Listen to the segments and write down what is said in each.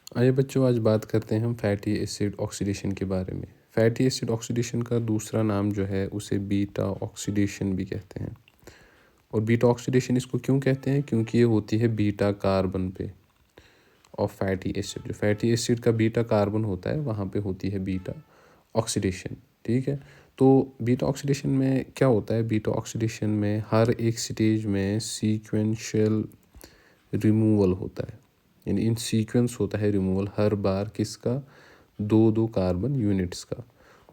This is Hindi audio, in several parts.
आइए बच्चों, आज बात करते हैं हम फैटी एसिड ऑक्सीडेशन के बारे में। फैटी एसिड ऑक्सीडेशन का दूसरा नाम जो है उसे बीटा ऑक्सीडेशन भी कहते हैं। और बीटा ऑक्सीडेशन इसको क्यों कहते हैं? क्योंकि ये होती है बीटा कार्बन पे ऑफ फैटी एसिड। जो फैटी एसिड का बीटा कार्बन होता है वहाँ पे होती है बीटा ऑक्सीडेशन। ठीक है, तो बीटा ऑक्सीडेशन में क्या होता है? बीटा ऑक्सीडेशन में हर एक स्टेज में सीक्वेंशियल रिमूवल होता है, यानी इन सीक्वेंस होता है रिमूवल हर बार किसका? दो दो कार्बन यूनिट्स का।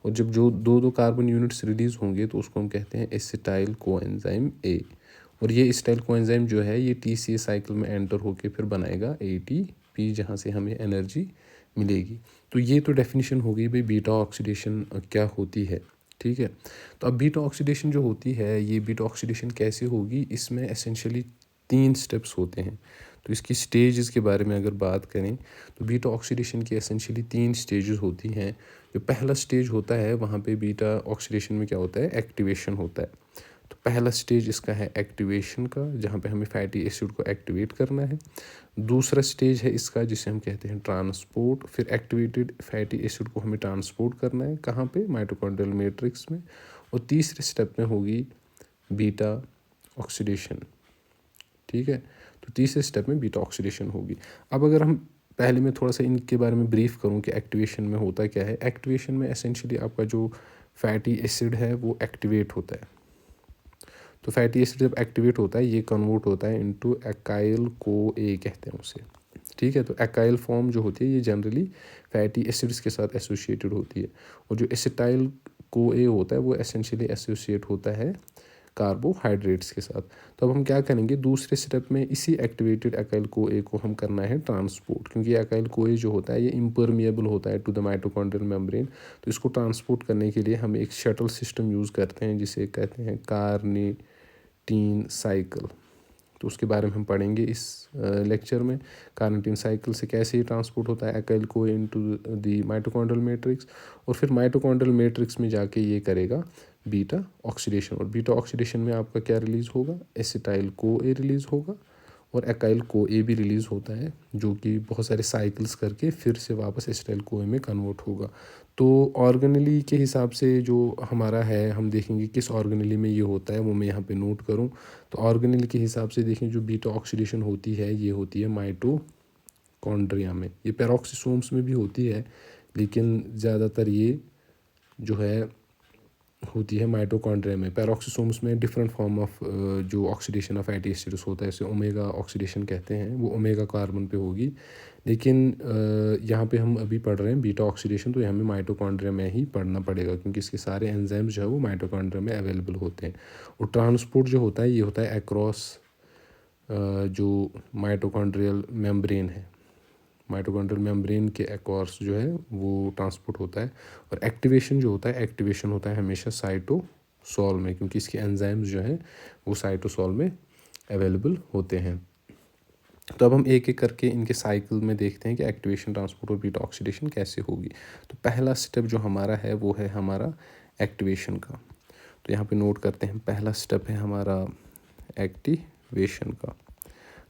और जब जो दो दो कार्बन यूनिट्स रिलीज होंगे तो उसको हम कहते हैं एसिटाइल कोएंजाइम ए। और ये एसिटाइल कोएंजाइम जो है ये टीसीए साइकिल में एंटर होके फिर बनाएगा एटीपी, जहाँ से हमें एनर्जी मिलेगी। तो ये तो डेफिनेशन हो गई भाई बीटा ऑक्सीडेशन क्या होती है। ठीक है, तो अब बीटा ऑक्सीडेशन जो होती है, ये बीटा ऑक्सीडेशन कैसे होगी? इसमें एसेंशियली 3 स्टेप्स होते हैं। तो इसकी स्टेजेस के बारे में अगर बात करें तो बीटा ऑक्सीडेशन की एसेंशियली 3 स्टेजेस होती हैं। जो पहला स्टेज होता है वहाँ पे बीटा ऑक्सीडेशन में क्या होता है? एक्टिवेशन होता है। तो पहला स्टेज इसका है एक्टिवेशन का, जहाँ पे हमें फैटी एसिड को एक्टिवेट करना है। दूसरा स्टेज है इसका जिसे हम कहते हैं ट्रांसपोर्ट। फिर एक्टिवेटेड फैटी एसिड को हमें ट्रांसपोर्ट करना है कहाँ पे? माइटोकॉन्ड्रियल मैट्रिक्स में। और तीसरे स्टेप में होगी बीटा ऑक्सीडेशन। ठीक है, तो तीसरे स्टेप में बीटा ऑक्सीडेशन होगी। अब अगर हम पहले मैं थोड़ा सा इनके बारे में ब्रीफ करूं कि एक्टिवेशन में होता क्या है। एक्टिवेशन में एसेंशियली आपका जो फैटी एसिड है वो एक्टिवेट होता है। तो फैटी एसिड जब एक्टिवेट होता है ये कन्वर्ट होता है इनटू एकाइल को ए कहते हैं उसे। ठीक है, तो एकाइल फॉर्म जो होती है ये जनरली फैटी एसिड्स के साथ एसोसिएटेड होती है। और जो एसिटाइल को ए होता है वो एसेंशियली एसोसिएट होता है कार्बोहाइड्रेट्स के साथ। तो अब हम क्या करेंगे, दूसरे स्टेप में इसी एक्टिवेटेड एकाइल को ए को हम करना है ट्रांसपोर्ट, क्योंकि एकाइल को ए जो होता है ये इम्परमिएबल होता है टू द माइटोकॉन्ड्रियल मेम्ब्रेन। तो इसको ट्रांसपोर्ट करने के लिए हम एक शटल सिस्टम यूज़ करते हैं जिसे कहते हैं कार्निटीन साइकिल। तो उसके बारे में हम पढ़ेंगे इस लेक्चर में। कार्निटीन साइकिल से कैसे ये ट्रांसपोर्ट होता है एकाइल को इनटू द माइटोकॉन्ड्रियल मैट्रिक्स, और फिर माइटोकॉन्ड्रियल मैट्रिक्स में जाके ये करेगा बीटा ऑक्सीडेशन। और बीटा ऑक्सीडेशन में आपका क्या रिलीज़ होगा? एसिटाइल को ए रिलीज़ होगा और एकाइल को ए भी रिलीज़ होता है, जो कि बहुत सारे साइकिल्स करके फिर से वापस एसिटाइल को ए में कन्वर्ट होगा। तो ऑर्गेनली के हिसाब से जो हमारा है, हम देखेंगे किस ऑर्गेनली में ये होता है वो मैं यहाँ पे नोट करूँ। तो ऑर्गेनल के हिसाब से देखें जो बीटा ऑक्सीडेशन होती है ये होती है माइटोकॉन्ड्रिया में। ये पेरोक्सिसोम्स में भी होती है, लेकिन ज़्यादातर ये जो है होती है माइटोकॉन्ड्रिया में। पेरोक्सिसोम्स में डिफरेंट फॉर्म ऑफ जो ऑक्सीडेशन ऑफ फैटी एसिड्स होता है, इसे ओमेगा ऑक्सीडेशन कहते हैं, वो ओमेगा कार्बन पे होगी। लेकिन यहाँ पे हम अभी पढ़ रहे हैं बीटा ऑक्सीडेशन, तो ये हमें माइटोकॉन्ड्रिया में ही पढ़ना पड़ेगा क्योंकि इसके सारे एंजाइम्स जो है वो माइटोकॉन्ड्रिया में अवेलेबल होते हैं। और ट्रांसपोर्ट जो होता है ये होता है अक्रॉस जो माइटोकॉन्ड्रियल मेम्ब्रेन है। माइटोकॉन्ड्रियल मेम्ब्रेन के अक्रॉस जो है वो ट्रांसपोर्ट होता है। और एक्टिवेशन जो होता है, एक्टिवेशन होता है हमेशा साइटोसोल में, क्योंकि इसके एंजाइम्स जो हैं वो साइटोसोल में अवेलेबल होते हैं। तो अब हम एक एक करके इनके साइकिल में देखते हैं कि एक्टिवेशन, ट्रांसपोर्ट और बीटा ऑक्सीडेशन कैसे होगी। तो पहला स्टेप जो हमारा है वो है हमारा एक्टिवेशन का। तो यहाँ पे नोट करते हैं, पहला स्टेप है हमारा एक्टिवेशन का।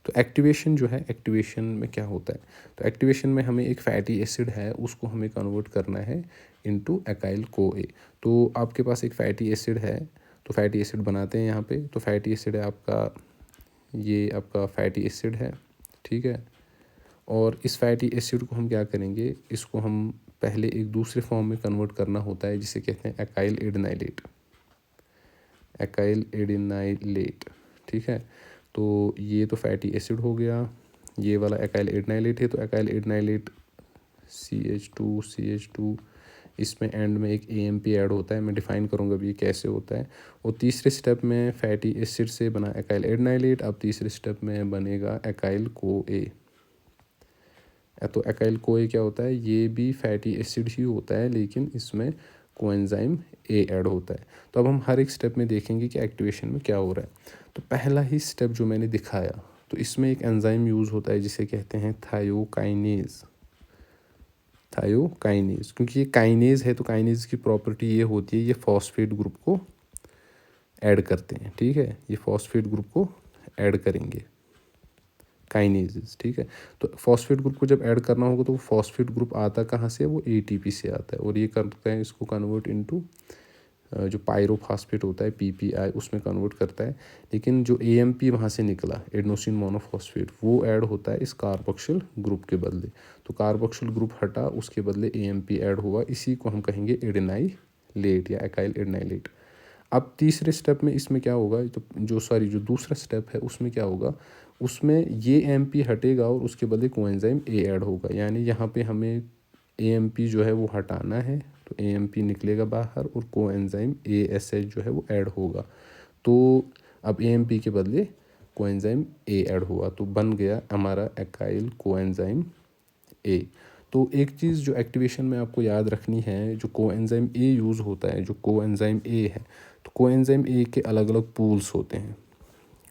तो एक्टिवेशन जो है, एक्टिवेशन में क्या होता है? तो एक्टिवेशन में हमें एक फैटी एसिड है उसको हमें कन्वर्ट करना है इनटू एकाइल को ए। तो आपके पास एक फैटी एसिड है, तो फैटी एसिड बनाते हैं यहाँ पे। तो फैटी एसिड है आपका, ये आपका फैटी एसिड है। ठीक है, और इस फैटी एसिड को हम क्या करेंगे, इसको हम पहले एक दूसरे फॉर्म में कन्वर्ट करना होता है जिसे कहते हैं एकाइल एडेनाइलेट। एकाइल एडेनाइलेट, ठीक है। तो ये तो फैटी एसिड हो गया, ये वाला एकाइल एडेनाइलेट है। तो एकाइल एडेनाइलेट CH2 इसमें एंड में एक AMP ऐड होता है, मैं डिफाइन करूँगा अभी ये कैसे होता है। और तीसरे स्टेप में फैटी एसिड से बना एकाइल एडेनाइलेट, अब तीसरे स्टेप में बनेगा एकाइल को ए। तो एकाइल को ए क्या होता है? ये भी फैटी एसिड ही होता है, लेकिन इसमें कोएंजाइम ए ऐड होता है। तो अब हम हर एक स्टेप में देखेंगे कि एक्टिवेशन में क्या हो रहा है। तो पहला ही स्टेप जो मैंने दिखाया, तो इसमें एक एंजाइम यूज़ होता है जिसे कहते हैं थायोकाइनेज। थायोकाइनेज, क्योंकि ये काइनेज है तो काइनेज की प्रॉपर्टी ये होती है ये फॉस्फेट ग्रुप को ऐड करते हैं। ठीक है, ये फॉस्फेट ग्रुप को ऐड करेंगे काइनेजेस, ठीक है। तो फॉस्फेट ग्रुप को जब ऐड करना होगा तो वो फॉस्फेट ग्रुप आता कहाँ से, वो एटीपी से आता है, और ये करते हैं इसको कन्वर्ट इनटू जो पायरोफॉस्फेट होता है पीपीआई, उसमें कन्वर्ट करता है। लेकिन जो एएमपी वहाँ से निकला, एडेनोसिन मोनोफॉस्फेट, वो ऐड होता है इस कार्बोक्सिल ग्रुप के बदले। तो कार्बोक्सिल ग्रुप हटा, उसके बदले एएमपी ऐड हुआ, इसी को हम कहेंगे एडेनाइलेट या एकाइल एडेनाइलेट। अब तीसरे स्टेप में इसमें क्या होगा, तो जो दूसरा स्टेप है उसमें क्या होगा, उसमें ये एमपी हटेगा और उसके बदले कोएंजाइम ए ऐड होगा। यानी यहाँ पे हमें एएमपी जो है वो हटाना है, तो एएमपी निकलेगा बाहर और कोएंजाइम एएसएच जो है वो ऐड होगा। तो अब एएमपी के बदले कोएंजाइम ए ऐड हुआ, तो बन गया हमारा एकाइल कोएंजाइम ए। तो एक चीज़ जो एक्टिवेशन में आपको याद रखनी है, जो कोएंजाइम ए यूज़ होता है, जो कोएंजाइम ए है, तो कोएंजाइम ए के अलग अलग पूल्स होते हैं,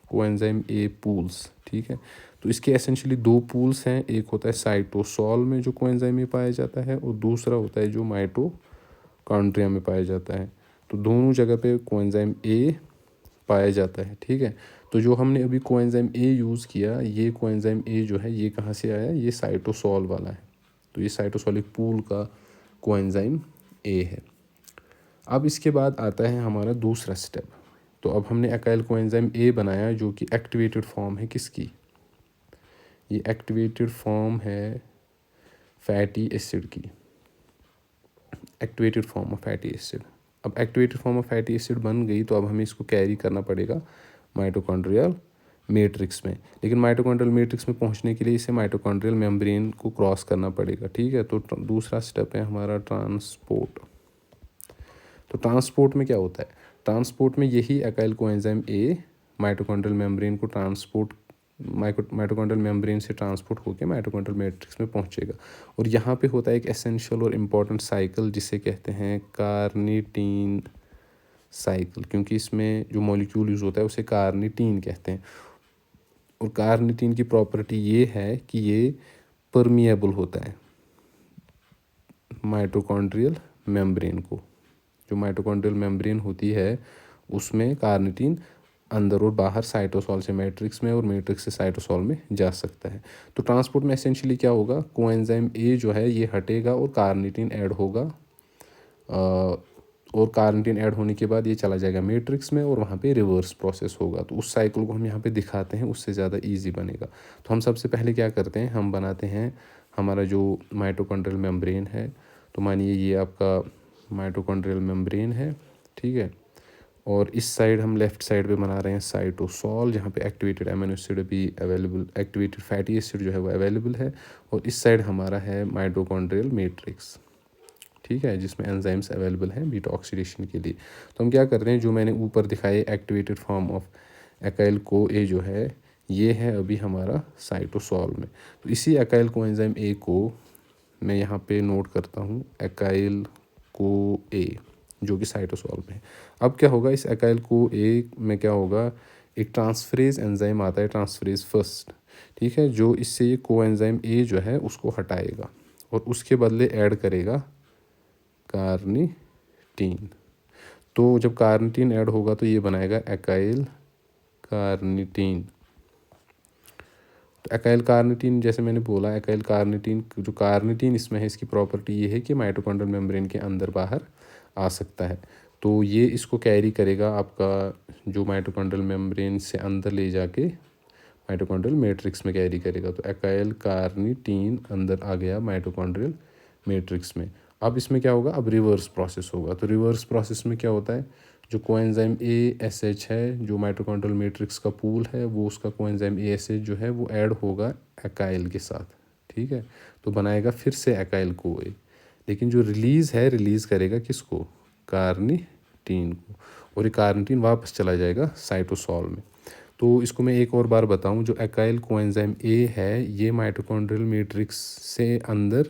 कोएंजाइम ए पूल्स, ठीक है। तो इसके एसेंशियली दो पूल्स हैं, एक होता है साइटोसॉल में जो कोएंजाइम ए पाया जाता है, और दूसरा होता है जो माइटोकॉन्ड्रिया में पाया जाता है। तो दोनों जगह पे कोएंजाइम ए पाया जाता है, ठीक है। तो जो हमने अभी कोएंजाइम ए यूज़ किया, ये कोएंजाइम ए जो है ये कहाँ से आया, ये साइटोसॉल वाला है। तो ये साइटोसॉलिक पूल का कोएंजाइम ए है। अब इसके बाद आता है हमारा दूसरा स्टेप। तो अब हमने एकाइल कोएंजाइम ए बनाया, जो कि एक्टिवेटेड फॉर्म है किसकी, ये एक्टिवेटेड फॉर्म है फैटी एसिड की, activated form of fatty acid. अब activated form of fatty acid बन गई, तो अब हमें इसको कैरी करना पड़ेगा माइटोकॉन्ड्रियल मैट्रिक्स में। लेकिन माइटोकॉन्ड्रियल मैट्रिक्स में पहुंचने के लिए इसे माइटोकॉन्ड्रियल मेम्ब्रेन को क्रॉस करना पड़ेगा, ठीक है। तो दूसरा स्टेप है हमारा ट्रांसपोर्ट। तो ट्रांसपोर्ट में क्या होता है, ट्रांसपोर्ट में यही एकाइल कोएंजाइम ए माइटोकॉन्ड्रियल मेम्ब्रेन को माइटोकॉन्ड्रियल मेम्ब्रेन से ट्रांसपोर्ट होकर माइटोकॉन्ड्रियल मैट्रिक्स में पहुंचेगा। और यहाँ पे होता है एक एसेंशियल और इम्पॉर्टेंट साइकिल, जिसे कहते हैं कार्निटीन साइकिल, क्योंकि इसमें जो मॉलिक्यूल यूज़ होता है उसे कार्निटीन कहते हैं। और कार्निटीन की प्रॉपर्टी ये है कि ये परमिएबल होता है माइटोकॉन्ड्रियल मेम्ब्रेन को। जो माइटोकॉन्ड्रियल मेम्ब्रेन होती है उसमें कार्निटीन अंदर और बाहर साइटोसॉल से मैट्रिक्स में और मैट्रिक्स से साइटोसॉल में जा सकता है। तो ट्रांसपोर्ट में एसेंशियली क्या होगा, कोएंजाइम ए जो है ये हटेगा और कार्निटीन ऐड होगा, और कार्निटीन ऐड होने के बाद ये चला जाएगा मैट्रिक्स में और वहाँ पे रिवर्स प्रोसेस होगा। तो उस साइकिल को हम यहाँ पे दिखाते हैं, उससे ज़्यादा इजी बनेगा। तो हम सबसे पहले क्या करते हैं, हम बनाते हैं हमारा जो माइटोकॉन्ड्रियल मेम्ब्रेन है। तो मानिए ये आपका माइटोकॉन्ड्रियल मेम्ब्रेन है, ठीक है। और इस साइड हम लेफ़्ट साइड पे बना रहे हैं साइटोसॉल, जहाँ पे एक्टिवेटेड अमीनो एसिड भी अवेलेबल, एक्टिवेटेड फैटी एसिड जो है वो अवेलेबल है। और इस साइड हमारा है माइटोकॉन्ड्रियल मैट्रिक्स, ठीक है, जिसमें एंजाइम्स अवेलेबल हैं बीटा ऑक्सीडेशन के लिए। तो हम क्या कर रहे हैं, जो मैंने ऊपर दिखाए एक्टिवेटेड फॉर्म ऑफ एकाइल को ए जो है, ये है अभी हमारा साइटोसॉल में। तो इसी एकाइल को एंजाइम ए को मैं यहाँ पे नोट करता हूँ, एकाइल को ए, जो कि साइटोसॉल में है। अब क्या होगा, इस एकाइल को ए में क्या होगा, एक ट्रांसफरेज एंजाइम आता है, ट्रांसफरेज फर्स्ट, ठीक है, जो इससे ये को एंजाइम ए जो है उसको हटाएगा और उसके बदले ऐड करेगा कार्निटीन। तो जब कार्निटीन ऐड होगा तो ये बनाएगा एकाइल कार्निटीन। तो एकाइल कार्निटीन, जैसे मैंने बोला, एकाइल कार्निटीन, जो कार्निटीन इसमें है, इसकी प्रॉपर्टी ये है कि माइटोकॉन्ड्रियल मेम्ब्रेन के अंदर बाहर आ सकता है। तो ये इसको कैरी करेगा आपका जो माइटोकॉन्ड्रियल मेम्ब्रेन से अंदर ले जाके माइटोकॉन्ड्रियल मैट्रिक्स में कैरी करेगा। तो एकाइल कार्निटीन अंदर आ गया माइटोकॉन्ड्रियल मैट्रिक्स में। अब इसमें क्या होगा, अब रिवर्स प्रोसेस होगा। तो रिवर्स प्रोसेस में क्या होता है, जो कोएंजाइम ए एस एच है, जो माइटोकॉन्ड्रियल मैट्रिक्स का पूल है, वो उसका कोएंजाइम ए एस एच जो है वो ऐड होगा एकाइल के साथ, ठीक है। तो बनाएगा फिर से एकाइल को ए, लेकिन जो रिलीज़ है, रिलीज़ करेगा किसको, कार्निटीन को, और ये कार्निटीन वापस चला जाएगा साइटोसॉल में। तो इसको मैं एक और बार बताऊं, जो एकाइल कोएंजाइम ए है, ये माइटोकॉन्ड्रियल मैट्रिक्स से अंदर,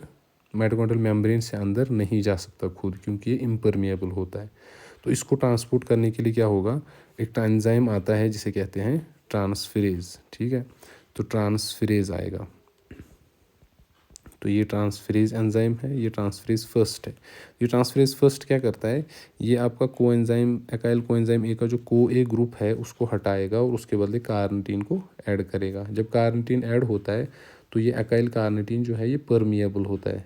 माइटोकॉन्ड्रियल मेम्ब्रेन से अंदर नहीं जा सकता खुद, क्योंकि ये इम्परमिएबल होता है। तो इसको ट्रांसपोर्ट करने के लिए क्या होगा, एक एंजाइम आता है जिसे कहते हैं ट्रांसफेरेज, ठीक है। तो ट्रांसफेरेज आएगा। तो ये ट्रांसफरेज एंजाइम है, ये ट्रांसफरेज फर्स्ट है। ये ट्रांसफरेज फर्स्ट क्या करता है, ये आपका कोएंजाइम एकाइल कोएंजाइम ए का जो को ए ग्रुप है उसको हटाएगा और उसके बदले कार्निटीन को ऐड करेगा। जब कार्निटीन ऐड होता है तो ये एकाइल कार्निटीन जो है ये परमिएबल होता है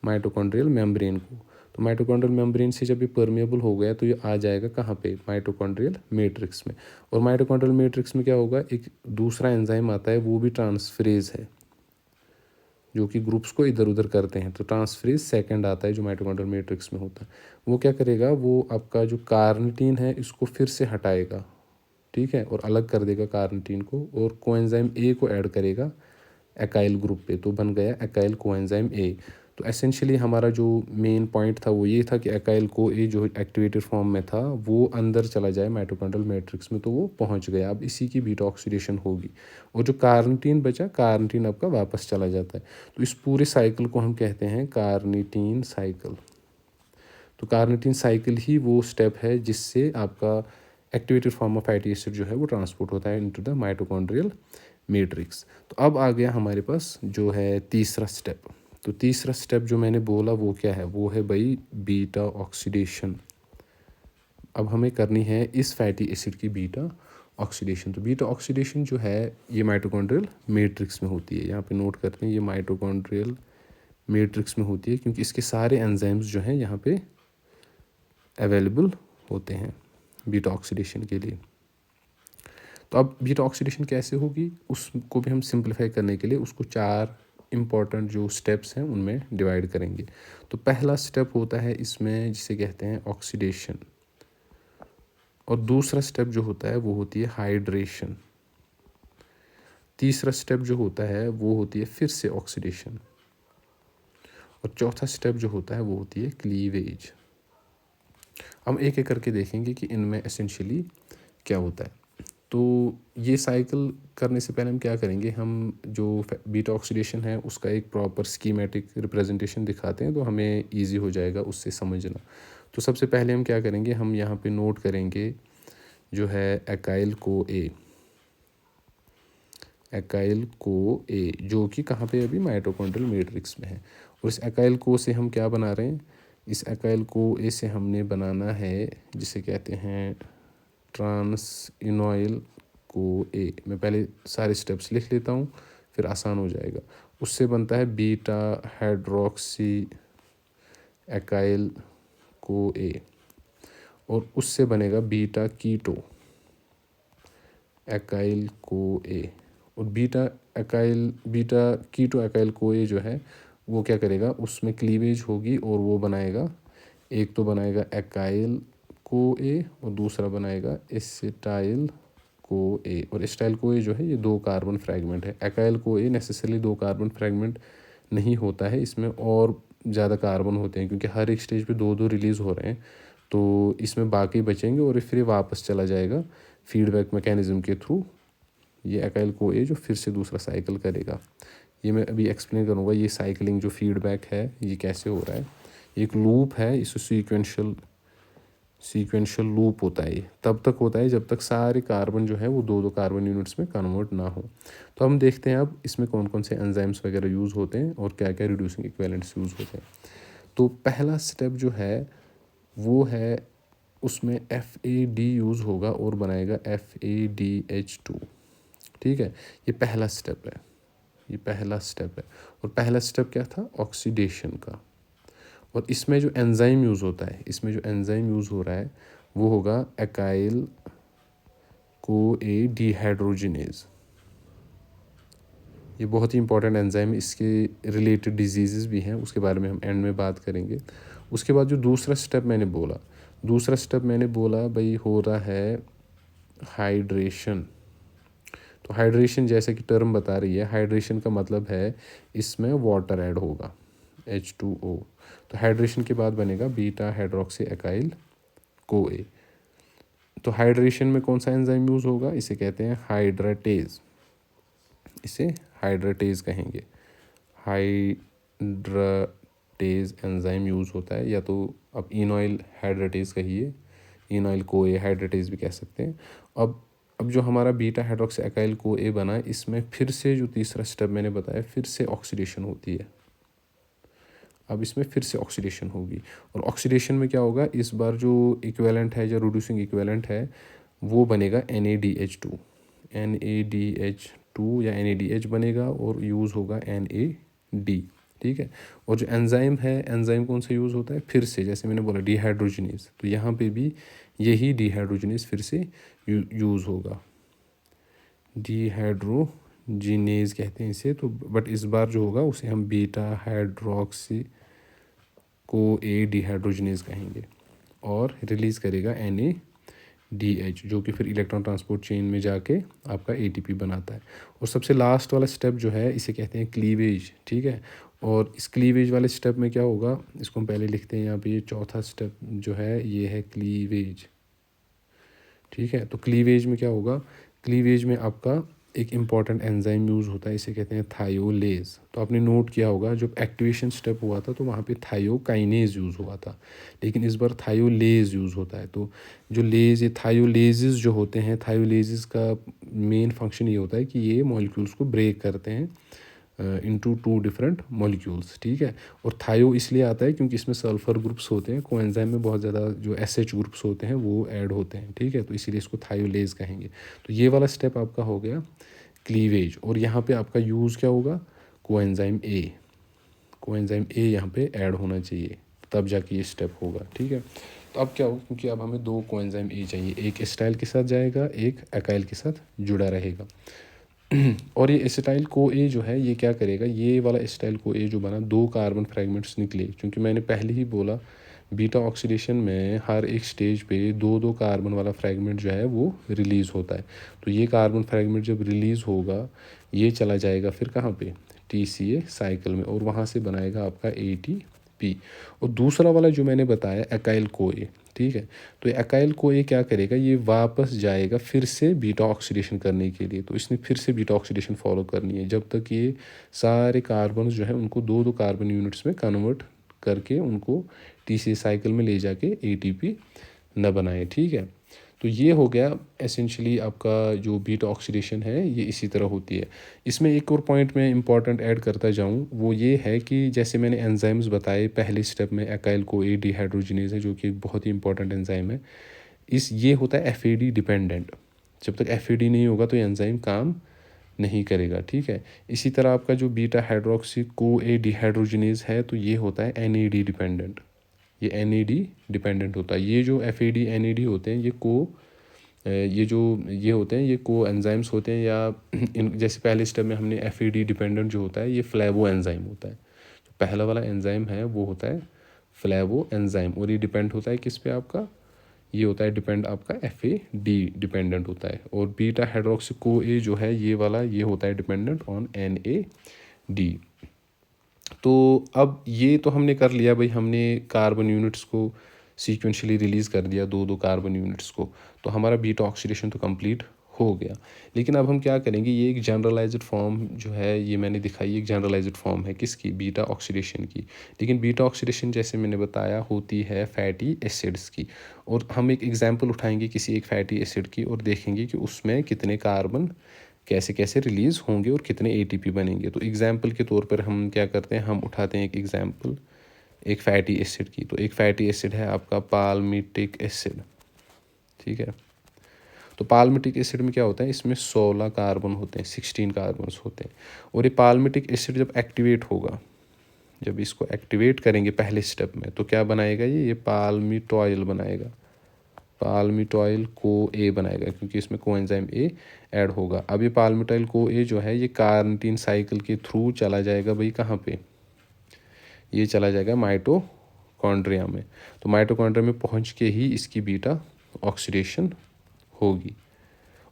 माइटोकॉन्ड्रियल मेम्ब्रेन को। तो माइटोकॉन्ड्रियल मेम्ब्रेन से जब ये परमेबल हो गया तो ये आ जाएगा कहाँ पे, माइटोकॉन्ड्रियल मैट्रिक्स में। और माइटोकॉन्ड्रियल मैट्रिक्स में क्या होगा, एक दूसरा एंजाइम आता है, वो भी ट्रांसफरेज है, जो कि ग्रुप्स को इधर उधर करते हैं। तो ट्रांसफरेज सेकंड आता है जो माइटोकॉन्ड्रियल मैट्रिक्स में होता है। वो क्या करेगा, वो आपका जो कार्निटीन है इसको फिर से हटाएगा, ठीक है, और अलग कर देगा कार्निटीन को, और कोएंजाइम ए को ऐड करेगा एकाइल ग्रुप पे, तो बन गया एकाइल कोएंजाइम ए। तो एसेंशियली हमारा जो मेन पॉइंट था वो ये था कि एकाइल को ए जो एक्टिवेटेड फॉर्म में था वो अंदर चला जाए माइटोकॉन्ड्रियल मैट्रिक्स में, तो वो पहुंच गया। अब इसी की बीटा ऑक्सीडेशन होगी और जो कार्निटीन बचा, कार्निटीन आपका वापस चला जाता है। तो इस पूरे साइकिल को हम कहते हैं कार्निटीन साइकिल। तो कार्निटीन साइकिल ही वो स्टेप है जिससे आपका activated form of fatty acid जो है वो ट्रांसपोर्ट होता है इनटू द माइटोकॉन्ड्रियल मैट्रिक्स। तो अब आ गया हमारे पास जो है तीसरा स्टेप। तो तीसरा स्टेप जो मैंने बोला वो क्या है, वो है भाई बीटा ऑक्सीडेशन। अब हमें करनी है इस फैटी एसिड की बीटा ऑक्सीडेशन। तो बीटा ऑक्सीडेशन जो है ये माइटोकॉन्ड्रियल मैट्रिक्स में होती है। यहाँ पे नोट करते हैं ये माइटोकॉन्ड्रियल मैट्रिक्स में होती है, क्योंकि इसके सारे एंजाइम्स जो हैं यहाँ पे अवेलेबल होते हैं बीटा ऑक्सीडेशन के लिए। तो अब बीटा ऑक्सीडेशन कैसे होगी उसको भी हम सिंप्लीफाई करने के लिए उसको चार इम्पॉर्टेंट जो स्टेप्स हैं उनमें डिवाइड करेंगे। तो पहला स्टेप होता है इसमें जिसे कहते हैं ऑक्सीडेशन, और दूसरा स्टेप जो होता है वो होती है हाइड्रेशन। तीसरा स्टेप जो होता है वो होती है फिर से ऑक्सीडेशन, और चौथा स्टेप जो होता है वो होती है क्लीवेज। हम एक एक करके देखेंगे कि इनमें एसेंशियली क्या होता है। तो ये साइकिल करने से पहले हम क्या करेंगे, हम जो बीटा ऑक्सीडेशन है उसका एक प्रॉपर स्कीमेटिक रिप्रेजेंटेशन दिखाते हैं तो हमें इजी हो जाएगा उससे समझना। तो सबसे पहले हम क्या करेंगे, हम यहाँ पे नोट करेंगे जो है एकाइल को ए, एकाइल को ए जो कि कहाँ पे अभी माइटोकॉन्ड्रियल मैट्रिक्स में है। और इस एकाइल को से हम क्या बना रहे हैं, इस एकाइल को ए से हमने बनाना है जिसे कहते हैं ट्रांस इनॉइल को ए। मैं पहले सारे स्टेप्स लिख लेता हूँ फिर आसान हो जाएगा। उससे बनता है बीटा हाइड्रोक्सी एकाइल को ए, और उससे बनेगा बीटा कीटो एकाइल को ए। और बीटा कीटो एकाइल को ए जो है वो क्या करेगा, उसमें क्लीवेज होगी और वो बनाएगा, एक तो बनाएगा एकाइल को ए और दूसरा बनाएगा एसिटाइल को ए। और एसिटाइल को ए जो है ये 2 कार्बन फ्रैगमेंट है। एकाइल को ए नेसेसरली 2 कार्बन फ्रैगमेंट नहीं होता है, इसमें और ज़्यादा कार्बन होते हैं, क्योंकि हर एक स्टेज पे 2-2 रिलीज़ हो रहे हैं। तो इसमें बाकी बचेंगे और फिर वापस चला जाएगा फीडबैक मैकेनिज्म के थ्रू ये एकाइल को ए जो फिर से दूसरा साइकिल करेगा। ये मैं अभी एक्सप्लेन करूँगा ये साइकिलिंग जो फीडबैक है ये कैसे हो रहा है। एक लूप है, इसे सीक्वेंशियल लूप होता है। ये तब तक होता है जब तक सारे कार्बन जो है वो 2-2 कार्बन यूनिट्स में कन्वर्ट ना हो। तो हम देखते हैं अब इसमें कौन कौन से एंजाइम्स वगैरह यूज़ होते हैं और क्या क्या रिड्यूसिंग इक्विवेलेंट्स यूज़ होते हैं। तो पहला स्टेप जो है वो है उसमें FAD यूज़ होगा और बनाएगा FADH2, ठीक है। ये पहला स्टेप है, ये पहला स्टेप है। और पहला स्टेप क्या था, ऑक्सीडेशन का। और इसमें जो एंजाइम यूज़ होता है, इसमें जो एंजाइम यूज़ हो रहा है वो होगा एकाइल को ए डिहाइड्रोजिनेज। ये बहुत ही इंपॉर्टेंट एंजाइम है, इसके रिलेटेड डिजीज़ भी हैं, उसके बारे में हम एंड में बात करेंगे। उसके बाद जो दूसरा स्टेप मैंने बोला भाई हो रहा है हाइड्रेशन। तो हाइड्रेशन जैसे कि टर्म बता रही है, हाइड्रेशन का मतलब है इसमें वाटर ऐड होगा H2O। तो हाइड्रेशन के बाद बनेगा बीटा हाइड्रोक्सी एकाइल को ए। तो हाइड्रेशन में कौन सा एंजाइम यूज़ होगा, इसे कहते हैं हाइड्रेटेज, इसे हाइड्रेटेज कहेंगे। हाइड्रेटेज एंजाइम यूज़ होता है, या तो अब इनॉइल हाइड्रेटेज कहिए, इनॉइल को ए हाइड्रेटेज भी कह सकते हैं। अब अब जो हमारा बीटा हाइड्रोक्सी एकाइल को ए बना, इसमें फिर से जो तीसरा स्टेप मैंने बताया, फिर से ऑक्सीडेशन होती है। अब इसमें फिर से ऑक्सीडेशन होगी, और ऑक्सीडेशन में क्या होगा, इस बार जो इक्विवेलेंट है या रिड्यूसिंग इक्विवेलेंट है वो बनेगा NaDH2, NaDH2 या NaDH बनेगा और यूज़ होगा NAD, ठीक है। और जो एंजाइम है, एंजाइम कौन सा यूज़ होता है, फिर से जैसे मैंने बोला डिहाइड्रोजनेज, तो यहाँ पे भी यही डिहाइड्रोजनेज फिर से यूज़ होगा, डिहाइड्रोजिनेज कहते हैं इसे। तो बट इस बार जो होगा उसे हम बीटा हाइड्रोक्सी को ए डिहाइड्रोजनेज कहेंगे, और रिलीज़ करेगा NaDH, जो कि फिर इलेक्ट्रॉन ट्रांसपोर्ट चेन में जाके आपका ATP बनाता है। और सबसे लास्ट वाला स्टेप जो है इसे कहते हैं क्लीवेज, ठीक है। और इस क्लीवेज वाले स्टेप में क्या होगा, इसको हम पहले लिखते हैं यहाँ पे, ये चौथा स्टेप जो है ये है क्लीवेज, ठीक है। तो क्लीवेज में क्या होगा, क्लीवेज में आपका एक इम्पॉर्टेंट एंजाइम यूज़ होता है, इसे कहते हैं थायोलेज। तो आपने नोट किया होगा जब एक्टिवेशन स्टेप हुआ था तो वहाँ पे थायोकाइनेज यूज़ हुआ था, लेकिन इस बार थायोलेज यूज़ होता है। तो जो लेज, ये थायोलेजेस जो होते हैं, थायोलेजेस का मेन फंक्शन ये होता है कि ये मॉलिक्यूल्स को ब्रेक करते हैं इनटू 2 डिफरेंट मॉलिक्यूल्स, ठीक है। और थायो इसलिए आता है क्योंकि इसमें सल्फर ग्रुप्स होते हैं, कोएंजाइम में बहुत ज़्यादा जो SH ग्रुप्स होते हैं वो ऐड होते हैं, ठीक है। तो इसीलिए इसको थायोलेज कहेंगे। तो ये वाला स्टेप आपका हो गया क्लीवेज, और यहाँ पे आपका यूज़ क्या होगा, कोएंजाइम ए, कोएंजाइम ए यहाँ पे ऐड होना चाहिए, तब जाके ये स्टेप होगा, ठीक है। तो अब क्या होगा, क्योंकि अब हमें 2 कोएंजाइम ए चाहिए, एक एसिटाइल के साथ जाएगा, एक एकाइल के साथ जुड़ा रहेगा। और ये एसिटाइल को ए जो है ये क्या करेगा, ये वाला एसिटाइल को ए जो बना, 2 कार्बन फ्रेगमेंट्स निकले, क्योंकि मैंने पहले ही बोला बीटा ऑक्सीडेशन में हर एक स्टेज पे 2-2 कार्बन वाला फ्रेगमेंट जो है वो रिलीज़ होता है। तो ये कार्बन फ्रेगमेंट जब रिलीज़ होगा ये चला जाएगा फिर कहाँ पे, TCA साइकिल में, और वहाँ से बनाएगा आपका ATP। और दूसरा वाला जो मैंने बताया एकाइल को ए, ठीक है। तो एकाइल को ये क्या करेगा, ये वापस जाएगा फिर से बीटा ऑक्सीडेशन करने के लिए। तो इसने फिर से बीटा ऑक्सीडेशन फॉलो करनी है जब तक ये सारे कार्बन जो है उनको 2-2 कार्बन यूनिट्स में कन्वर्ट करके उनको TCA साइकिल में ले जाके ATP न बनाए, ठीक है। तो ये हो गया एसेंशियली आपका जो बीटा ऑक्सीडेशन है ये इसी तरह होती है। इसमें एक और पॉइंट मैं इंपॉर्टेंट ऐड करता जाऊँ, वो ये है कि जैसे मैंने एंजाइम्स बताए पहले स्टेप में, एकाइल को ए डिहाइड्रोजिनेज है जो कि एक बहुत ही इंपॉर्टेंट एंजाइम है। ये होता है FAD डिपेंडेंट, जब तक FAD नहीं होगा तो ये एंजाइम काम नहीं करेगा, ठीक है। इसी तरह आपका जो बीटा हाइड्रोक्सी को ए डिहाइड्रोजिनेज है तो ये होता है NAD डिपेंडेंट, ये NAD डिपेंडेंट होता है। ये जो FAD NAD होते हैं ये होते हैं, ये को एंजाइम्स होते हैं, या जैसे पहले स्टेप में हमने FAD डिपेंडेंट जो होता है ये फ्लेवो एंजाइम होता है। जो पहला वाला एंजाइम है वो होता है फ्लेवो एंजाइम, और ये डिपेंड होता है किस पे आपका, ये होता है डिपेंड आपका FAD डिपेंडेंट होता है। और बीटा हाइड्रोक्सी को ए जो है ये वाला, ये होता है डिपेंडेंट ऑन NAD। तो अब ये तो हमने कर लिया भाई, हमने कार्बन यूनिट्स को सीक्वेंशली रिलीज़ कर दिया, 2-2 कार्बन यूनिट्स को, तो हमारा बीटा ऑक्सीडेशन तो कंप्लीट हो गया। लेकिन अब हम क्या करेंगे, ये एक जनरलाइज्ड फॉर्म जो है ये मैंने दिखाई, एक जनरलाइज्ड फॉर्म है किसकी, बीटा ऑक्सीडेशन की। लेकिन बीटा ऑक्सीडेशन जैसे मैंने बताया होती है फैटी एसिड्स की, और हम एक एग्जांपल उठाएंगे किसी एक फैटी एसिड की और देखेंगे कि उसमें कितने कार्बन कैसे कैसे रिलीज़ होंगे और कितने ATP बनेंगे। तो एग्जांपल के तौर पर हम क्या करते हैं, हम उठाते हैं एक एग्जांपल एक फैटी एसिड की। तो एक फैटी एसिड है आपका पाल्मिटिक एसिड, ठीक है। तो पाल्मिटिक एसिड में क्या होता है, इसमें 16 कार्बन होते हैं, 16 कार्बन्स होते हैं। और ये पाल्मिटिक एसिड जब एक्टिवेट होगा, जब इसको एक्टिवेट करेंगे पहले स्टेप में, तो क्या बनाएगा, ये पाल्मिटॉयल बनाएगा, पाल्मिटॉयल को ए बनाएगा, क्योंकि इसमें कोएंजाइम ए ऐड होगा। अब ये पाल्मिटॉयल को ए जो है ये कार्निटीन साइकिल के थ्रू चला जाएगा भाई कहाँ पे, ये चला जाएगा माइटोकॉन्ड्रिया में। तो माइटोकॉन्ड्रिया में पहुंच के ही इसकी बीटा ऑक्सीडेशन होगी।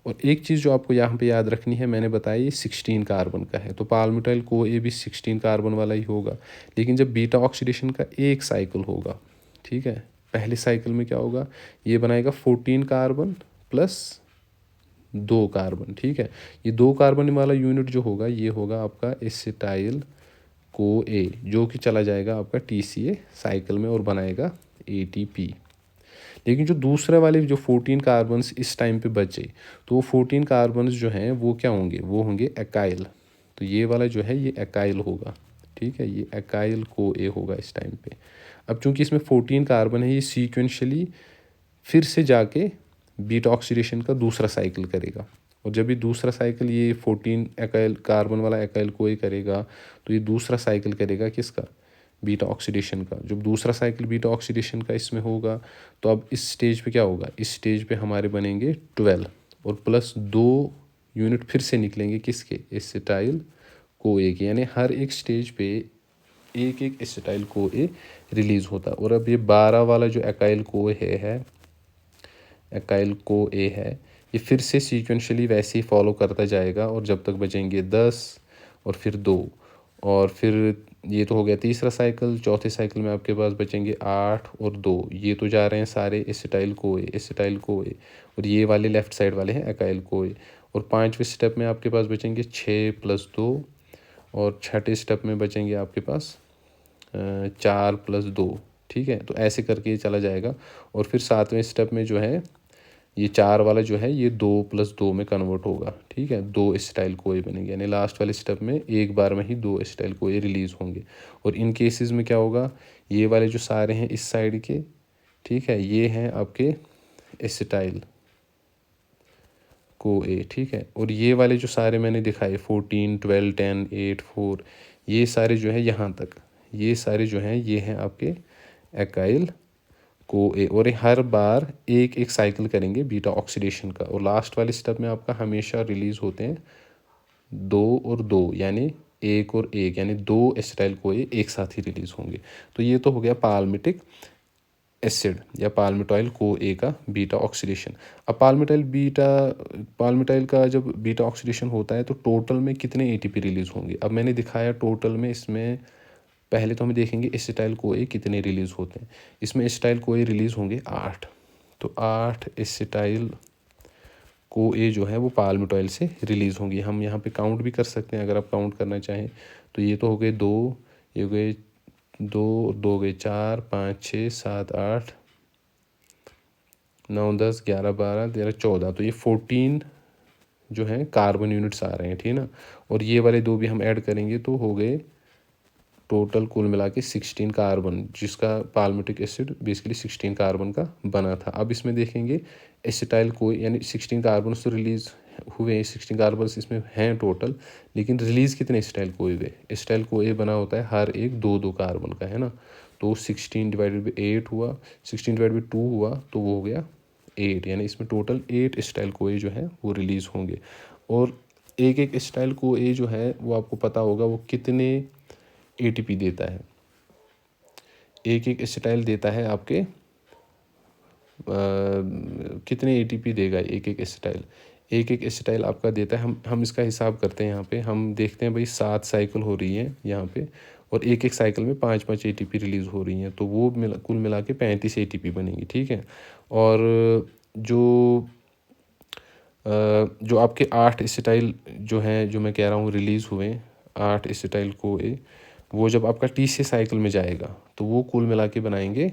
और एक चीज़ जो आपको यहाँ पे याद रखनी है, मैंने बताया ये 16 कार्बन का है, तो पाल्मिटाइल को ए भी 16 कार्बन वाला ही होगा। लेकिन जब बीटा ऑक्सीडेशन का एक साइकिल होगा, ठीक है, पहले साइकिल में क्या होगा, ये बनाएगा 14 कार्बन प्लस 2 कार्बन, ठीक है। ये 2 कार्बन वाला यूनिट जो होगा ये होगा आपका एसिटाइल को ए, जो कि चला जाएगा आपका TCA साइकिल में और बनाएगा ATP। लेकिन जो दूसरे वाले जो 14 कार्बन्स इस टाइम पे बचे, तो वो 14 कार्बन्स जो हैं वो क्या होंगे, वो होंगे एकाइल। तो ये वाला जो है ये एकाइल होगा, ठीक है, ये एकाइल को ए होगा इस टाइम पे। अब चूंकि इसमें 14 कार्बन है, ये सीक्वेंशली फिर से जाके बीटा ऑक्सीडेशन का दूसरा साइकिल करेगा। और जब ये दूसरा साइकिल ये 14 एकाइल कार्बन वाला एकाइल को ए करेगा, तो ये दूसरा साइकिल करेगा किसका, बीटा ऑक्सीडेशन का। जब दूसरा साइकिल बीटा ऑक्सीडेशन का इसमें होगा, तो अब इस स्टेज पे क्या होगा, इस स्टेज पे हमारे बनेंगे 12 और प्लस 2 यूनिट फिर से निकलेंगे किसके, एसिटाइल को ए के। यानी हर एक स्टेज पे एक एक एसिटाइल को ए रिलीज होता है। और अब ये 12 वाला जो एकाइल को है एकाइल को ए है, ये फिर से सीक्वेंशली वैसे ही फॉलो करता जाएगा, और जब तक बचेंगे 10 और फिर 2, और फिर ये तो हो गया तीसरा साइकिल। चौथे साइकिल में आपके पास बचेंगे 8 और 2, ये तो जा रहे हैं सारे एसिटाइल को ए, और ये वाले लेफ्ट साइड वाले हैं एकाइल को ए। और पाँचवें स्टेप में आपके पास बचेंगे 6 + 2, और छठे स्टेप में बचेंगे आपके पास 4 + 2, ठीक है। तो ऐसे करके ये चला जाएगा। और फिर सातवें स्टेप में जो है ये 4 वाला जो है ये 2 + 2 में कन्वर्ट होगा, ठीक है, 2 एसिटाइल को ए बनेंगे। यानी लास्ट वाले स्टेप में एक बार में ही 2 एसिटाइल को ए रिलीज़ होंगे। और इन केसेस में क्या होगा, ये वाले जो सारे हैं इस साइड के, ठीक है, ये हैं आपके एसिटाइल को ए, ठीक है। और ये वाले जो सारे मैंने दिखाए 14, 12, 10, 8, 4, ये सारे जो है यहाँ तक, ये सारे जो हैं ये हैं आपके एकाइल को ए। और हर बार एक एक साइकिल करेंगे बीटा ऑक्सीडेशन का। और लास्ट वाले स्टेप में आपका हमेशा रिलीज होते हैं 2 और 2, यानी 1 और 1, यानी 2 एसिटाइल को ए एक साथ ही रिलीज होंगे। तो ये तो हो गया पाल्मिटिक एसिड या पाल्मिटाइल को ए का बीटा ऑक्सीडेशन। अब पाल्मिटाइल का जब बीटा ऑक्सीडेशन होता है तो टोटल में कितने एटीपी रिलीज होंगे। अब मैंने दिखाया टोटल में, इसमें पहले तो हम देखेंगे एसिटाइल को ए कितने रिलीज़ होते हैं। इसमें एसिटाइल को ए रिलीज़ होंगे 8, तो 8 एसिटाइल को ए जो है वो पाल्मिटाइल से रिलीज़ होंगी। हम यहाँ पे काउंट भी कर सकते हैं अगर आप काउंट करना चाहें। तो ये तो हो गए 2, ये हो गए 2, 2 हो गए 4, 5, 6, 7, 8, 9, 10, 11, 12, 13, 14, तो ये 14 जो है कार्बन यूनिट्स आ रहे हैं, ठीक है ना। और ये वाले 2 भी हम ऐड करेंगे तो हो गए टोटल कुल मिला के 16 कार्बन, जिसका पाल्मिटिक एसिड बेसिकली 16 कार्बन का बना था। अब इसमें देखेंगे एसिटाइल को, यानी 16 कार्बन तो रिलीज हुए, 16 कार्बन इसमें हैं टोटल, लेकिन रिलीज़ कितने एसिटाइल को हुए। एसिटाइल को ए बना होता है हर एक 2 कार्बन का, है ना। तो 16 / 8 हुआ, 16 / 2 हुआ, तो वो हो गया 8, यानी इसमें टोटल 8 एसिटाइल को ए जो है वो रिलीज़ होंगे। और एक एक एसिटाइल को ए जो है वो आपको पता होगा वो कितने एटीपी देता है। एक एक एसिटाइल देता है आपके कितने एटीपी देगा एक एक एसिटाइल आपका देता है। हम इसका हिसाब करते हैं। यहाँ पे हम देखते हैं भाई 7 साइकिल हो रही है यहाँ पे, और एक एक साइकिल में 5-5 एटीपी रिलीज़ हो रही हैं, तो वो कुल मिला के 35 एटीपी बनेंगी, ठीक है। और जो आपके 8 एसिटाइल जो हैं, जो मैं कह रहा हूँ रिलीज़ हुए 8 एसिटाइल को ए, वो जब आपका तीसरे साइकिल में जाएगा तो वो कुल मिला के बनाएंगे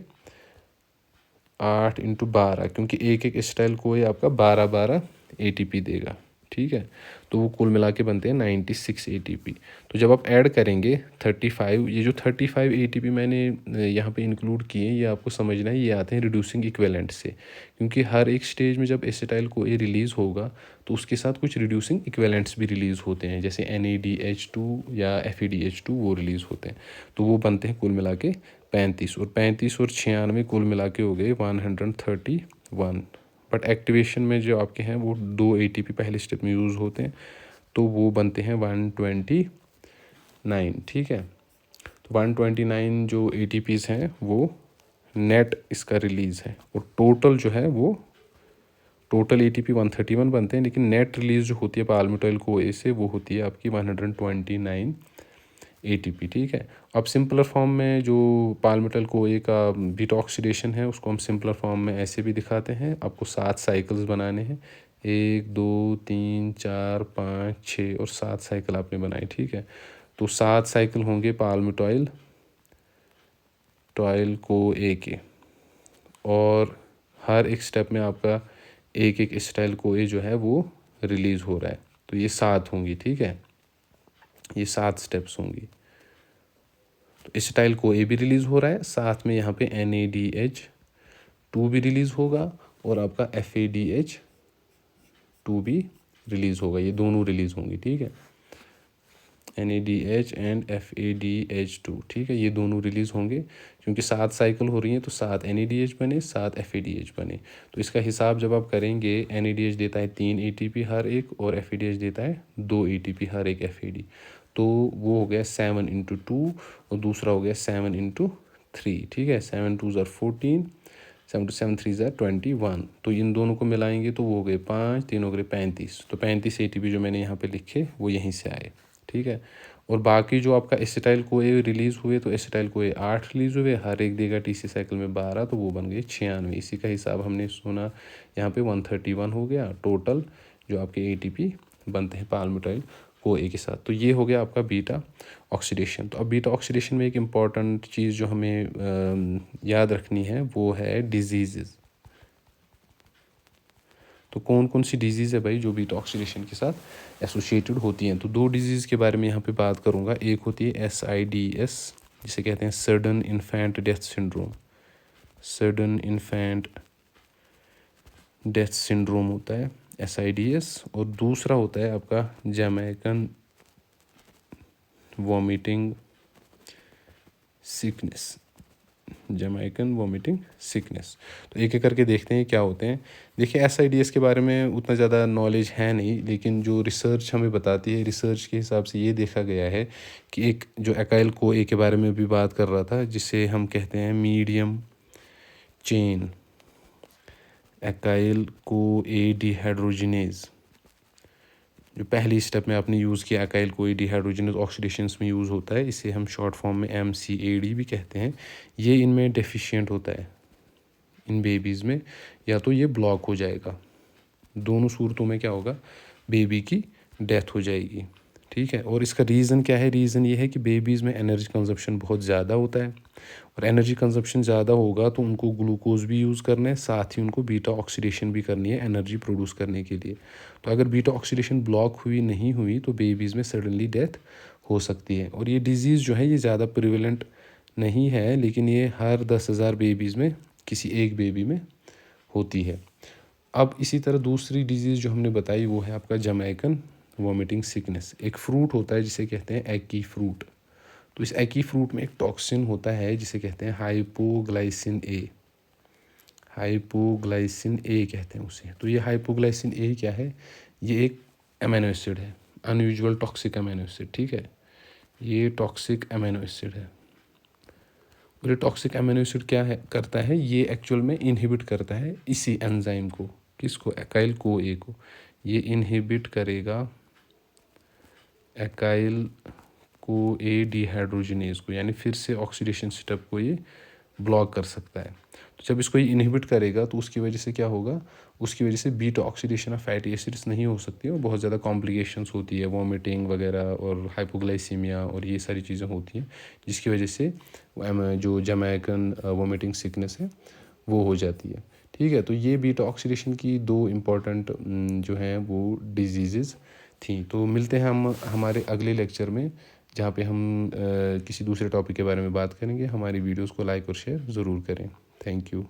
8 × 12, क्योंकि एक एक एसिटाइल को ये आपका 12 एटीपी देगा, ठीक है। तो वो कुल मिला के बनते हैं 96 एटीपी। तो जब आप ऐड करेंगे 35, ये जो 35 एटीपी मैंने यहाँ पे इंक्लूड किए, ये आपको समझना है, ये आते हैं रिड्यूसिंग इक्विवेलेंट से। क्योंकि हर एक स्टेज में जब एसिटाइल को ए रिलीज़ होगा तो उसके साथ कुछ रिड्यूसिंग इक्विवेलेंट्स भी रिलीज़ होते हैं, जैसे NADH2 या FeDH2 वो रिलीज़ होते हैं। तो वो बनते हैं कुल मिला के 35, और 35 और 96 कुल मिला के हो गए 131। बट एक्टिवेशन में जो आपके हैं वो 2 एटीपी पहले स्टेप में यूज़ होते हैं, तो वो बनते हैं 129, ठीक है। तो 129 जो एटीपीज़ हैं वो नेट इसका रिलीज़ है, और टोटल जो है वो टोटल एटीपी 131 बनते हैं, लेकिन नेट रिलीज़ जो होती है पाल्मिटाइल को ए से वो होती है आपकी 129 एटीपी, ठीक है। अब सिंपलर फॉर्म में जो पाल्मिटाइल को ए का बीटा ऑक्सीडेशन है उसको हम सिंपलर फॉर्म में ऐसे भी दिखाते हैं। आपको 7 साइकिल्स बनाने हैं, 1, 2, 3, 4, 5, 6 और 7 साइकिल आपने बनाए, ठीक है। तो 7 साइकिल होंगे पाल्मिटाइल को ए के, और हर एक स्टेप में आपका एक एक एसिटाइल कोए जो है वो रिलीज़ हो रहा है। तो ये 7 होंगी, ठीक है, ये 7 स्टेप्स होंगी। तो एसिटाइल कोए भी रिलीज़ हो रहा है, साथ में यहाँ पे NADH2 भी रिलीज़ होगा और आपका FADH2 भी रिलीज़ होगा, ये दोनों रिलीज़ होंगी, ठीक है। NADH एंड FADH2, ठीक है, ये दोनों रिलीज़ होंगे क्योंकि 7 साइकिल हो रही हैं, तो 7 NADH बने, 7 FADH बने। तो इसका हिसाब जब आप करेंगे, NADH देता है 3 ATP हर एक और FADH देता है 2 ATP हर एक FAD। तो वो हो गया 7 × 2 और दूसरा हो गया 7 × 3, ठीक है। 7 2 ज़ार 14, 7 × 7 3 ज़ार 21। तो इन दोनों को मिलाएंगे तो वो हो गए 5, 3 हो गए 35। तो 35 ATP जो मैंने यहाँ पे लिखे वो यहीं से आए, ठीक है। और बाकी जो आपका एसिटाइल कोए रिलीज़ हुए, तो एसिटाइल कोए 8 रिलीज़ हुए, हर एक देगा TC साइकिल में 12, तो वो बन गए 96। इसी का हिसाब हमने सुना यहाँ पे 131 हो गया टोटल जो आपके ATP बनते हैं पाल्मिटाइल कोए के साथ। तो ये हो गया आपका बीटा ऑक्सीडेशन। तो अब बीटा ऑक्सीडेशन में एक इम्पॉर्टेंट चीज़ जो हमें याद रखनी है वो है डिजीज़। तो कौन कौन सी डिजीज़ है भाई जो बीटा ऑक्सीडेशन के साथ एसोसिएटेड होती हैं। तो 2 डिजीज़ के बारे में यहाँ पे बात करूँगा। एक होती है SIDS, जिसे कहते हैं sudden infant death syndrome. Sudden infant death syndrome होता है SIDS। और दूसरा होता है आपका Jamaican vomiting sickness. Jamaican vomiting sickness. तो एक एक करके देखते हैं क्या होते हैं। देखिए SIDS के बारे में उतना ज़्यादा नॉलेज है नहीं, लेकिन जो रिसर्च हमें बताती है, रिसर्च के हिसाब से ये देखा गया है कि एक जो एकाइल कोए के बारे में भी बात कर रहा था, जिसे हम कहते हैं मीडियम चेन एकाइल कोए डिहाइड्रोजिनेज, जो पहली स्टेप में आपने यूज़ किया एकाइल कोए डिहाइड्रोजिनेज ऑक्सीडेशंस में यूज़ होता है, इसे हम शॉर्ट फॉर्म में MCAD भी कहते हैं। ये इनमें डेफिशिएंट होता है इन बेबीज़ में, या तो ये ब्लॉक हो जाएगा, दोनों सूरतों में क्या होगा, बेबी की डेथ हो जाएगी, ठीक है। और इसका रीज़न क्या है, रीज़न ये है कि बेबीज़ में एनर्जी कंजप्शन बहुत ज़्यादा होता है, और एनर्जी कंजप्शन ज़्यादा होगा तो उनको ग्लूकोज भी यूज़ करना है, साथ ही उनको बीटा ऑक्सीडेशन भी करनी है एनर्जी प्रोड्यूस करने के लिए। तो अगर बीटा ऑक्सीडेशन ब्लॉक हुई नहीं हुई तो बेबीज़ में सडनली डेथ हो सकती है। और ये डिज़ीज़ जो है ये ज़्यादा प्रिवेलेंट नहीं है, लेकिन ये हर 10,000 बेबीज़ में किसी एक बेबी में होती है। अब इसी तरह दूसरी डिजीज़ जो हमने बताई वो है आपका जमैकन वॉमिटिंग सिकनेस। एक फ्रूट होता है जिसे कहते हैं एकी फ्रूट। तो इस एकी फ्रूट में एक टॉक्सिन होता है जिसे कहते हैं हाइपोग्लाइसिन ए। हाइपोग्लाइसिन ए कहते हैं उसे। तो ये हाइपोग्लाइसिन ए क्या है, ये एक अमीनो एसिड है, अनयूजुअल टॉक्सिक अमीनो एसिड, ठीक है। ये टॉक्सिक अमीनो एसिड है। और ये टॉक्सिक अमीनो एसिड क्या है करता है, ये एक्चुअल में इनहिबिट करता है इसी एंजाइम को, किसको, एकाइल कोए को। ये इनहिबिट करेगा एकाइल कोए डिहाइड्रोजिनेज को, यानी फिर से ऑक्सीडेशन स्टेप को ये ब्लॉक कर सकता है। तो जब इसको ये इनहिबिट करेगा तो उसकी वजह से क्या होगा, उसकी वजह से beta oxidation of fatty acids नहीं हो सकती और बहुत ज़्यादा कॉम्प्लिकेशंस होती है, वॉमिटिंग वगैरह और हाइपोग्लाइसीमिया और ये सारी चीज़ें होती हैं, जिसकी वजह से जो जमैकन वॉमिटिंग सिकनेस है वो हो जाती है, ठीक है। तो ये बीटा ऑक्सीडेशन की 2 इम्पॉर्टेंट जो हैं वो डिजीज़ थी। तो मिलते हैं हम हमारे अगले लेक्चर में, जहाँ पे हम किसी दूसरे टॉपिक के बारे में बात करेंगे। हमारी वीडियोस को लाइक और शेयर ज़रूर करें। Thank you.